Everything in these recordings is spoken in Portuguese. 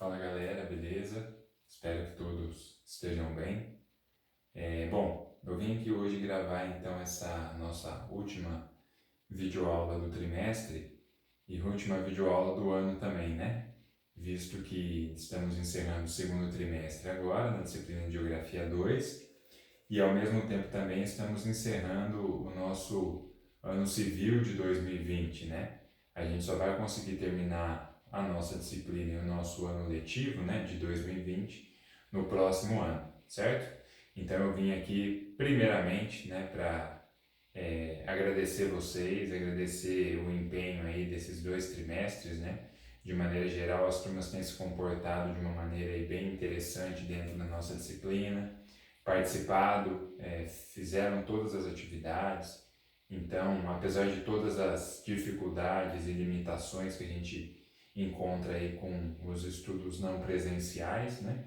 Fala galera, beleza? Espero que todos estejam bem. Eu vim aqui hoje gravar então essa nossa última videoaula do trimestre e última videoaula do ano também, né? Visto que estamos encerrando o segundo trimestre agora na disciplina de Geografia 2 e ao mesmo tempo também estamos encerrando o nosso ano civil de 2020, né? A gente só vai conseguir terminar a nossa disciplina e o nosso ano letivo, né, de 2020 no próximo ano, certo? Então eu vim aqui primeiramente, né, para agradecer vocês, agradecer o empenho aí desses 2 trimestres, né? De maneira geral, as turmas têm se comportado de uma maneira aí bem interessante dentro da nossa disciplina, participado, fizeram todas as atividades. Então, apesar de todas as dificuldades e limitações que a gente encontra aí com os estudos não presenciais, né?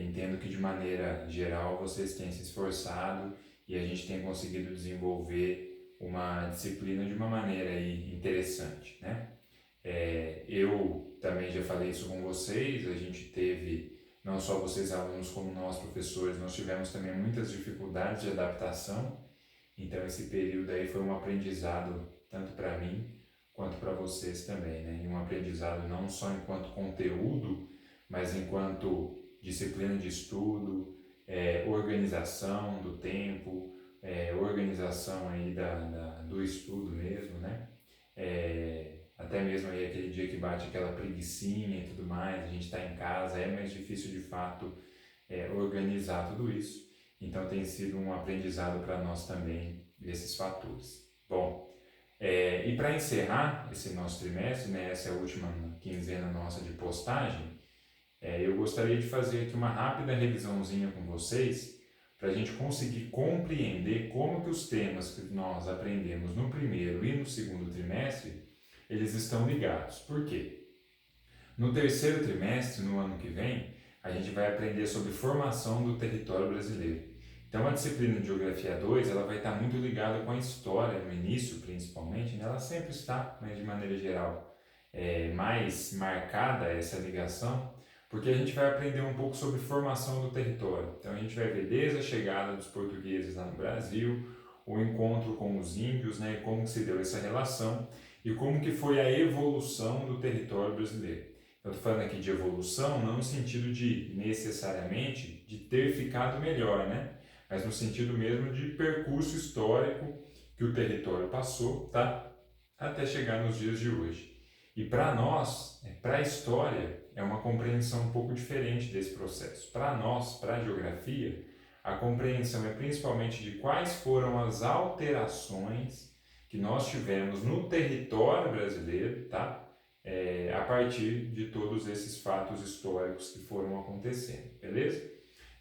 Entendo que de maneira geral vocês têm se esforçado e a gente tem conseguido desenvolver uma disciplina de uma maneira aí interessante, né? Eu também já falei isso com vocês, a gente teve, não só vocês alunos como nós professores, nós tivemos também muitas dificuldades de adaptação, então esse período aí foi um aprendizado tanto para mim quanto para vocês também, né? E um aprendizado não só enquanto conteúdo, mas enquanto disciplina de estudo, organização do tempo, organização aí do estudo mesmo, né? Até mesmo aí aquele dia que bate aquela preguicinha e tudo mais, a gente está em casa, é mais difícil de fato organizar tudo isso. Então tem sido um aprendizado para nós também esses fatores. Bom, e para encerrar esse nosso trimestre, né, essa é a última quinzena nossa de postagem, eu gostaria de fazer aqui uma rápida revisãozinha com vocês para a gente conseguir compreender como que os temas que nós aprendemos no primeiro e no segundo trimestre, eles estão ligados. Por quê? No terceiro trimestre, no ano que vem, a gente vai aprender sobre formação do território brasileiro. Então a disciplina de Geografia 2 ela vai estar muito ligada com a história, no início principalmente, né? Ela sempre está, mas de maneira geral mais marcada essa ligação, porque a gente vai aprender um pouco sobre formação do território. Então a gente vai ver desde a chegada dos portugueses lá no Brasil, o encontro com os índios, né? Como se deu essa relação e como que foi a evolução do território brasileiro. Eu estou falando aqui de evolução não no sentido de necessariamente de ter ficado melhor, né? Mas no sentido mesmo de percurso histórico que o território passou, tá? Até chegar nos dias de hoje. E para nós, para a história, é uma compreensão um pouco diferente desse processo. Para nós, para a geografia, a compreensão é principalmente de quais foram as alterações que nós tivemos no território brasileiro, tá? A partir de todos esses fatos históricos que foram acontecendo, beleza?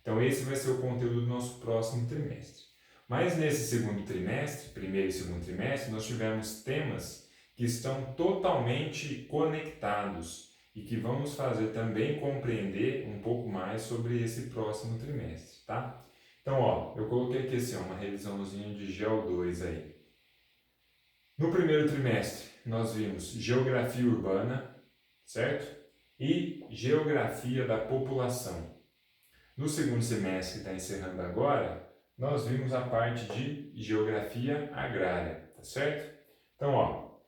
Então esse vai ser o conteúdo do nosso próximo trimestre. Mas nesse segundo trimestre, primeiro e segundo trimestre, nós tivemos temas que estão totalmente conectados e que vamos fazer também compreender um pouco mais sobre esse próximo trimestre, tá? Então, ó, eu coloquei aqui assim, uma revisãozinha de Geo 2 aí. No primeiro trimestre, nós vimos geografia urbana, certo? E geografia da população. No segundo semestre, que está encerrando agora, nós vimos a parte de geografia agrária, tá certo? Então, ó,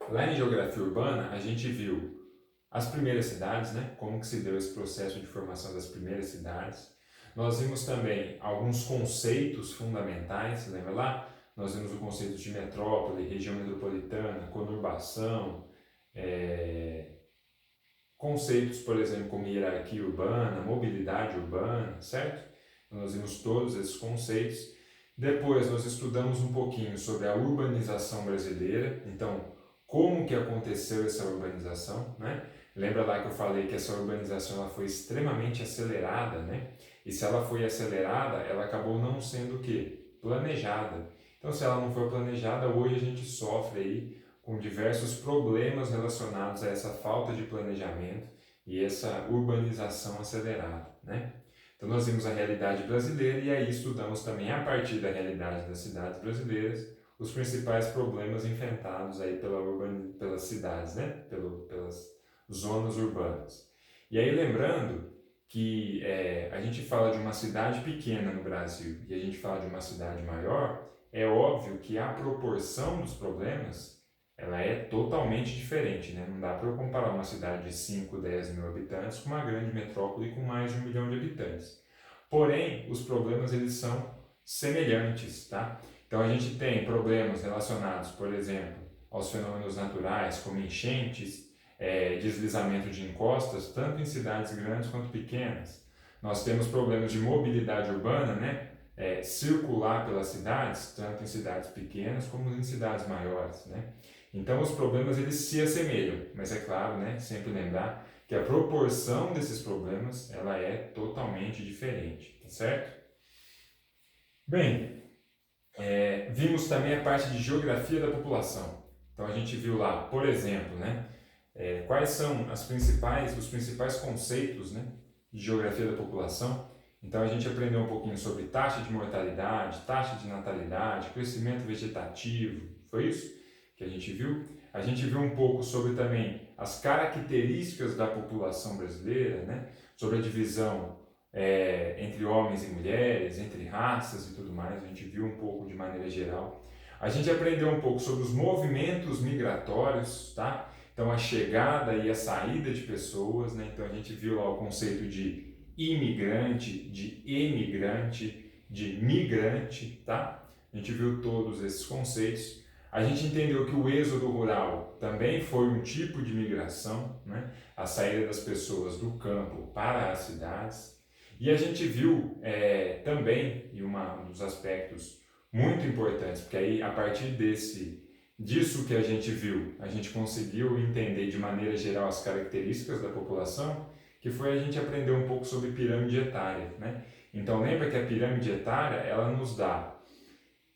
lá em geografia urbana, a gente viu as primeiras cidades, né? Como que se deu esse processo de formação das primeiras cidades. Nós vimos também alguns conceitos fundamentais, lembra lá? Nós vimos o conceito de metrópole, região metropolitana, conurbação, conceitos, por exemplo, como hierarquia urbana, mobilidade urbana, certo? Então, nós vimos todos esses conceitos. Depois nós estudamos um pouquinho sobre a urbanização brasileira, então como que aconteceu essa urbanização, né? Lembra lá que eu falei que essa urbanização ela foi extremamente acelerada, né? E se ela foi acelerada, ela acabou não sendo o quê? Planejada. Então se ela não foi planejada, hoje a gente sofre aí com diversos problemas relacionados a essa falta de planejamento e essa urbanização acelerada, né? Então nós vimos a realidade brasileira e aí estudamos também a partir da realidade das cidades brasileiras os principais problemas enfrentados aí pelas cidades, né? zonas urbanas. E aí lembrando que a gente fala de uma cidade pequena no Brasil e a gente fala de uma cidade maior, é óbvio que a proporção dos problemas ela é totalmente diferente, né? Não dá para eu comparar uma cidade de 5, 10 mil habitantes com uma grande metrópole com mais de 1 milhão de habitantes. Porém, os problemas eles são semelhantes, tá? Então a gente tem problemas relacionados, por exemplo, aos fenômenos naturais, como enchentes, deslizamento de encostas, tanto em cidades grandes quanto pequenas. Nós temos problemas de mobilidade urbana, né? Circular pelas cidades, tanto em cidades pequenas como em cidades maiores, né? Então os problemas eles se assemelham, mas é claro, né? Sempre lembrar que a proporção desses problemas ela é totalmente diferente, tá certo? Bem, vimos também a parte de geografia da população. Então a gente viu lá, por exemplo, né? Quais são os principais conceitos, né, de geografia da população. Então a gente aprendeu um pouquinho sobre taxa de mortalidade, taxa de natalidade, crescimento vegetativo, foi isso que a gente viu? A gente viu um pouco sobre também as características da população brasileira, né, sobre a divisão entre homens e mulheres, entre raças e tudo mais, a gente viu um pouco de maneira geral. A gente aprendeu um pouco sobre os movimentos migratórios, tá? Então, a chegada e a saída de pessoas, né? Então, a gente viu lá o conceito de imigrante, de emigrante, de migrante, tá? A gente viu todos esses conceitos. A gente entendeu que o êxodo rural também foi um tipo de migração, né? A saída das pessoas do campo para as cidades. E a gente viu também, e um dos aspectos muito importantes, porque aí a partir disso que a gente viu, a gente conseguiu entender de maneira geral as características da população, que foi a gente aprender um pouco sobre pirâmide etária, né? Então lembra que a pirâmide etária, ela nos dá,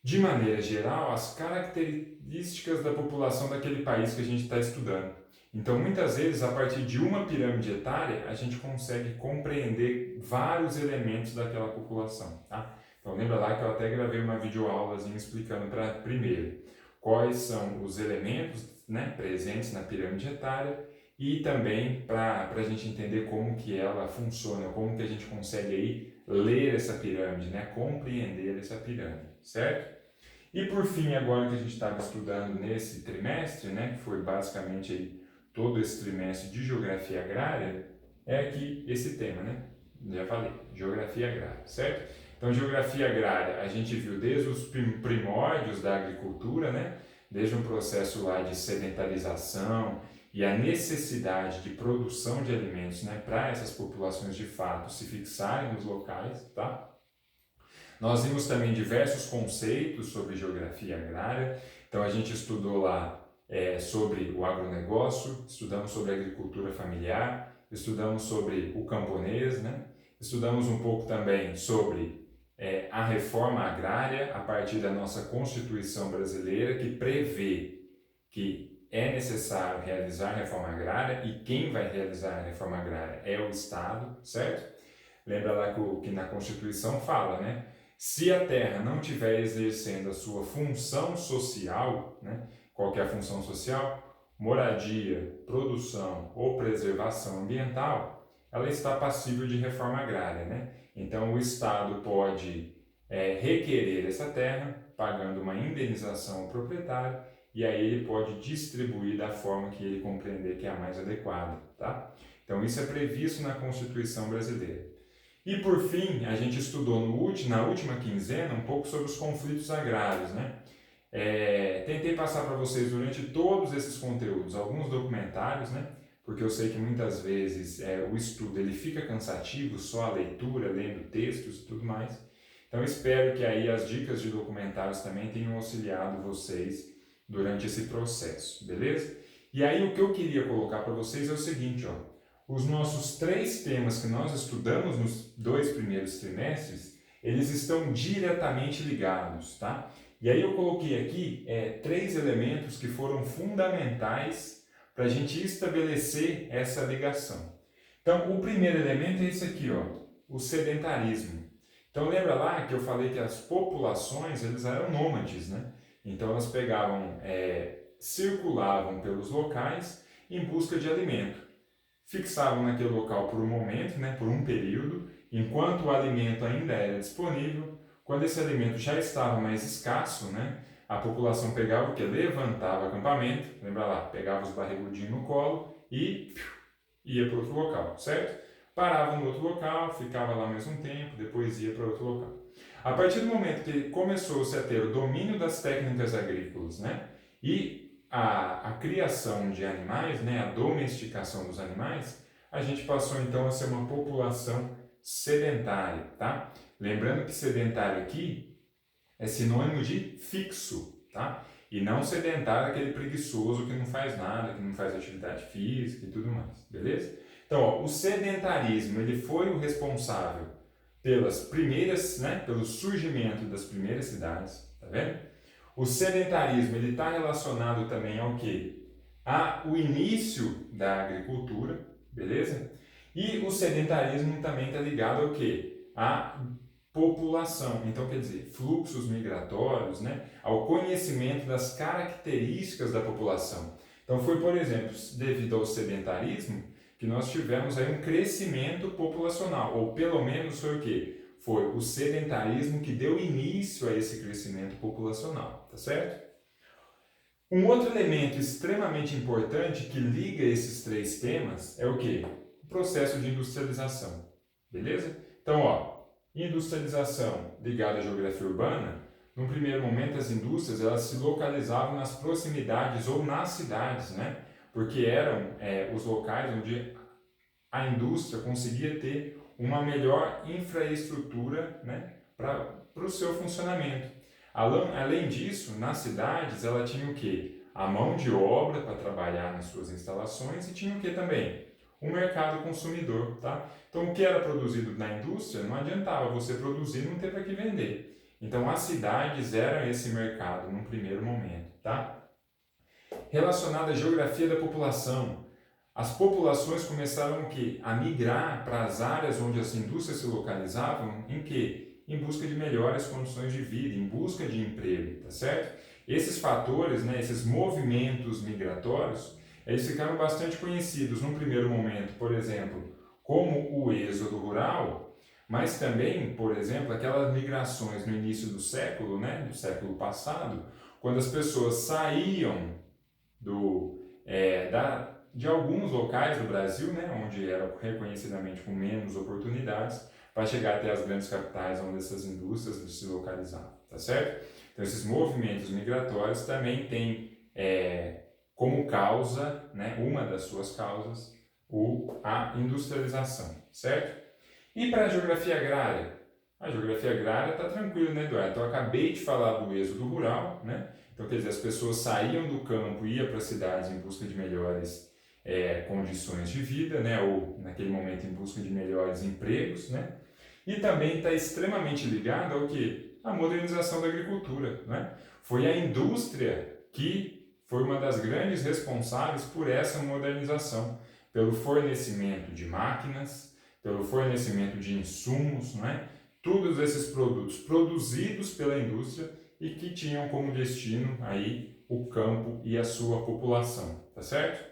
de maneira geral, as características da população daquele país que a gente está estudando. Então muitas vezes, a partir de uma pirâmide etária, a gente consegue compreender vários elementos daquela população, tá? Então lembra lá que eu até gravei uma videoaulazinha explicando para primeiro quais são os elementos, né, presentes na pirâmide etária e também para a gente entender como que ela funciona, como que a gente consegue aí ler essa pirâmide, né, compreender essa pirâmide, certo? E por fim, agora que a gente estava estudando nesse trimestre, né, que foi basicamente aí todo esse trimestre de geografia agrária, é aqui esse tema, né? Já falei, geografia agrária, certo? Então, geografia agrária, a gente viu desde os primórdios da agricultura, né? Desde um processo lá de sedentarização e a necessidade de produção de alimentos, né? Para essas populações de fato se fixarem nos locais, tá? Nós vimos também diversos conceitos sobre geografia agrária, então a gente estudou lá sobre o agronegócio, estudamos sobre a agricultura familiar, estudamos sobre o camponês, né? Estudamos um pouco também sobre a reforma agrária a partir da nossa Constituição brasileira, que prevê que é necessário realizar a reforma agrária e quem vai realizar a reforma agrária é o Estado, certo? Lembra lá que na Constituição fala, né? Se a terra não estiver exercendo a sua função social, né? Qual que é a função social? Moradia, produção ou preservação ambiental, ela está passível de reforma agrária, né? Então o Estado pode requerer essa terra, pagando uma indenização ao proprietário, e aí ele pode distribuir da forma que ele compreender que é a mais adequada, tá? Então isso é previsto na Constituição brasileira. E por fim, a gente estudou na última quinzena um pouco sobre os conflitos agrários, né? Tentei passar para vocês durante todos esses conteúdos alguns documentários, né? Porque eu sei que muitas vezes o estudo ele fica cansativo, só a leitura, lendo textos e tudo mais. Então espero que aí as dicas de documentários também tenham auxiliado vocês durante esse processo, beleza? E aí o que eu queria colocar para vocês é o seguinte, ó. Os nossos 3 temas que nós estudamos nos 2 primeiros trimestres, eles estão diretamente ligados, tá? E aí eu coloquei aqui 3 elementos que foram fundamentais para a gente estabelecer essa ligação. Então, o primeiro elemento é esse aqui, ó, o sedentarismo. Então, lembra lá que eu falei que as populações, eles eram nômades, né? Então, elas pegavam, circulavam pelos locais em busca de alimento. fixavam naquele local por um momento, né, por um período, enquanto o alimento ainda era disponível. Quando esse alimento já estava mais escasso, né, a população pegava o que? Levantava o acampamento, lembra lá, pegava os barrigudinhos no colo e ia para outro local, certo? Parava no outro local, ficava lá mais um tempo, depois ia para outro local. A partir do momento que começou-se a ter o domínio das técnicas agrícolas, né, e a criação de animais, né, a domesticação dos animais, a gente passou então a ser uma população sedentária, tá? Lembrando que sedentário aqui é sinônimo de fixo, tá? E não sedentário aquele preguiçoso que não faz nada, que não faz atividade física e tudo mais, beleza? Então, ó, o sedentarismo, ele foi o responsável pelas primeiras, né, pelo surgimento das primeiras cidades, tá vendo? O sedentarismo, ele está relacionado também ao quê? Ao início da agricultura, beleza? E o sedentarismo também está ligado ao quê? À população. Então, quer dizer, fluxos migratórios, né? Ao conhecimento das características da população. Então, foi, por exemplo, devido ao sedentarismo, que nós tivemos aí um crescimento populacional, ou pelo menos foi o quê? Foi o sedentarismo que deu início a esse crescimento populacional, tá certo? Um outro elemento extremamente importante que liga esses três temas é o quê? O processo de industrialização, beleza? Então, ó, industrialização ligada à geografia urbana, num primeiro momento as indústrias elas se localizavam nas proximidades ou nas cidades, né? Porque eram os locais onde a indústria conseguia ter uma melhor infraestrutura, né, para o seu funcionamento. Além disso, nas cidades ela tinha o quê? A mão de obra para trabalhar nas suas instalações e tinha o quê também? O mercado consumidor, tá? Então o que era produzido na indústria não adiantava você produzir e não ter para que vender. Então as cidades eram esse mercado num primeiro momento, tá? Relacionado à geografia da população, as populações começaram o quê? A migrar para as áreas onde as indústrias se localizavam, em quê? Em busca de melhores condições de vida, em busca de emprego, tá certo? Esses fatores, né, esses movimentos migratórios, eles ficaram bastante conhecidos num primeiro momento, por exemplo, como o êxodo rural, mas também, por exemplo, aquelas migrações no início do século, né, do século passado, quando as pessoas saíam de alguns locais do Brasil, né, onde eram reconhecidamente com menos oportunidades, para chegar até as grandes capitais onde essas indústrias se localizavam, tá certo? Então esses movimentos migratórios também têm como causa, né, uma das suas causas, a industrialização, certo? E para a geografia agrária? A geografia agrária está tranquila, né, Eduardo? Então eu acabei de falar do êxodo rural, né? Então, quer dizer, as pessoas saíam do campo e iam para as cidades em busca de melhores condições de vida, né? Ou, naquele momento, em busca de melhores empregos, né? E também está extremamente ligado ao que? A modernização da agricultura, né? Foi a indústria que foi uma das grandes responsáveis por essa modernização, pelo fornecimento de máquinas, pelo fornecimento de insumos, né? Todos esses produtos produzidos pela indústria e que tinham como destino aí o campo e a sua população, tá certo?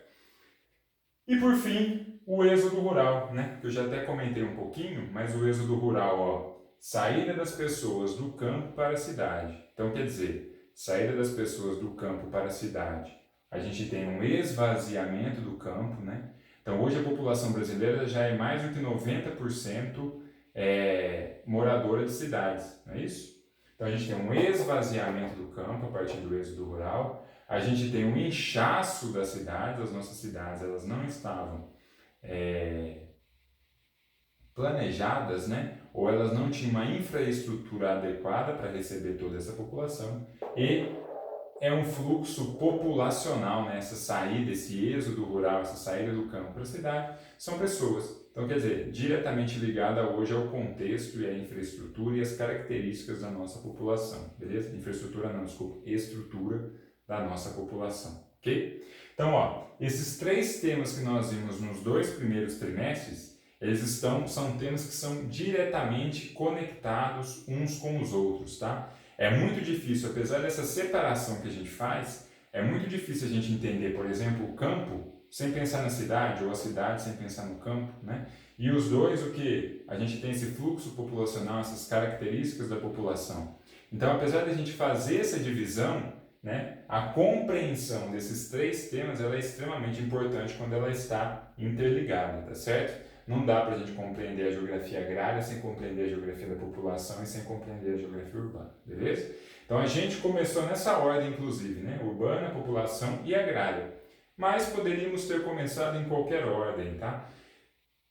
E por fim, o êxodo rural, né? Que eu já até comentei um pouquinho, mas o êxodo rural, ó, saída das pessoas do campo para a cidade. Então, quer dizer, saída das pessoas do campo para a cidade. A gente tem um esvaziamento do campo, né? Então, hoje a população brasileira já é mais do que 90% moradora de cidades, não é isso? Então a gente tem um esvaziamento do campo a partir do êxodo rural, a gente tem um inchaço das cidades, as nossas cidades elas não estavam planejadas, né? Ou elas não tinham uma infraestrutura adequada para receber toda essa população e é um fluxo populacional, né? Essa saída, esse êxodo rural, essa saída do campo para a cidade, são pessoas. Então, quer dizer, diretamente ligada hoje ao contexto e à infraestrutura e às características da nossa população, beleza? Infraestrutura não, desculpa, estrutura da nossa população, ok? Então, ó, esses três temas que nós vimos nos 2 primeiros trimestres, são temas que são diretamente conectados uns com os outros, tá? É muito difícil, apesar dessa separação que a gente faz, é muito difícil a gente entender, por exemplo, o campo sem pensar na cidade, ou a cidade sem pensar no campo, né? E os dois, o que? A gente tem esse fluxo populacional, essas características da população. Então, apesar de a gente fazer essa divisão, né, a compreensão desses três temas ela é extremamente importante quando ela está interligada, tá certo? Não dá para a gente compreender a geografia agrária sem compreender a geografia da população e sem compreender a geografia urbana, beleza? Então a gente começou nessa ordem, inclusive, né? Urbana, população e agrária. Mas poderíamos ter começado em qualquer ordem, tá?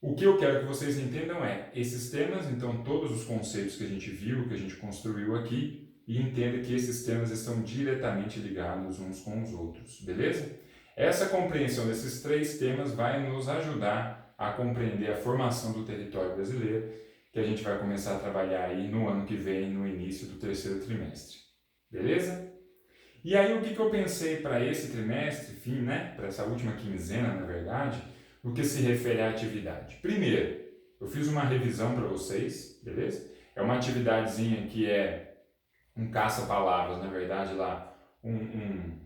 O que eu quero que vocês entendam é esses temas, então todos os conceitos que a gente viu, que a gente construiu aqui, e entenda que esses temas estão diretamente ligados uns com os outros, beleza? Essa compreensão desses três temas vai nos ajudar a compreender a formação do território brasileiro, que a gente vai começar a trabalhar aí no ano que vem, no início do terceiro trimestre, beleza? E aí o que eu pensei para esse trimestre, enfim, né, para essa última quinzena, na verdade, no que se refere à atividade. Primeiro, eu fiz uma revisão para vocês, beleza? É uma atividadezinha que é um caça-palavras, na verdade, lá, um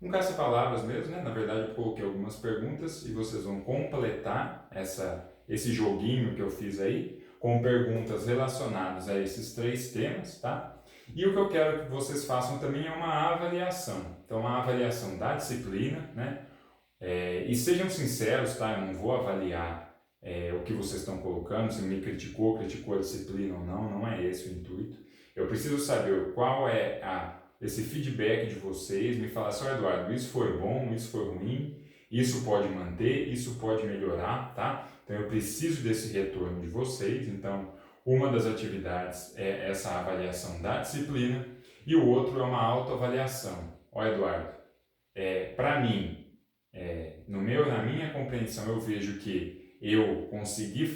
caça-palavras mesmo, né? Na verdade, eu coloquei algumas perguntas e vocês vão completar esse joguinho que eu fiz aí com perguntas relacionadas a esses três temas, tá? E o que eu quero que vocês façam também é uma avaliação. Então, a avaliação da disciplina, né? E sejam sinceros, tá? Eu não vou avaliar o que vocês estão colocando, se me criticou a disciplina ou não, não é esse o intuito. Eu preciso saber qual é esse feedback de vocês, me falar assim, Eduardo, isso foi bom, isso foi ruim, isso pode manter, isso pode melhorar, tá? Então eu preciso desse retorno de vocês, então uma das atividades é essa avaliação da disciplina e o outro é uma autoavaliação. Ó Eduardo, para mim, na minha compreensão eu vejo que eu consegui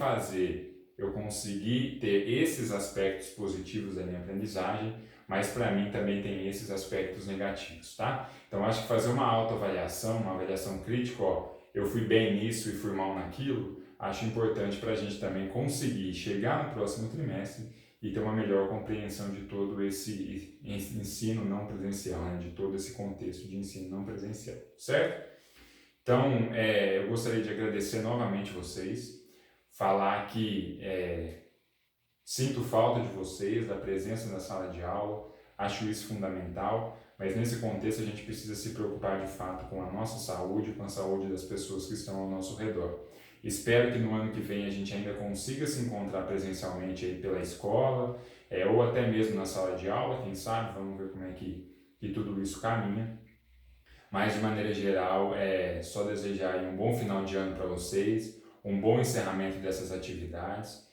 ter esses aspectos positivos da minha aprendizagem, mas para mim também tem esses aspectos negativos, tá? Então acho que fazer uma autoavaliação, uma avaliação crítica, ó, eu fui bem nisso e fui mal naquilo, acho importante para a gente também conseguir chegar no próximo trimestre e ter uma melhor compreensão de todo esse ensino não presencial, né? De todo esse contexto de ensino não presencial, certo? Então, eu gostaria de agradecer novamente vocês, falar que sinto falta de vocês, da presença na sala de aula, acho isso fundamental, mas nesse contexto a gente precisa se preocupar de fato com a nossa saúde, com a saúde das pessoas que estão ao nosso redor. Espero que no ano que vem a gente ainda consiga se encontrar presencialmente aí pela escola, ou até mesmo na sala de aula, quem sabe, vamos ver como é que tudo isso caminha. Mas de maneira geral, só desejar aí um bom final de ano para vocês, um bom encerramento dessas atividades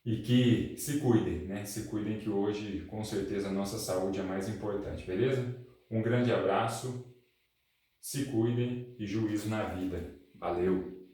e que se cuidem, né? Se cuidem que hoje, com certeza, a nossa saúde é mais importante, beleza? Um grande abraço, se cuidem e juízo na vida. Valeu!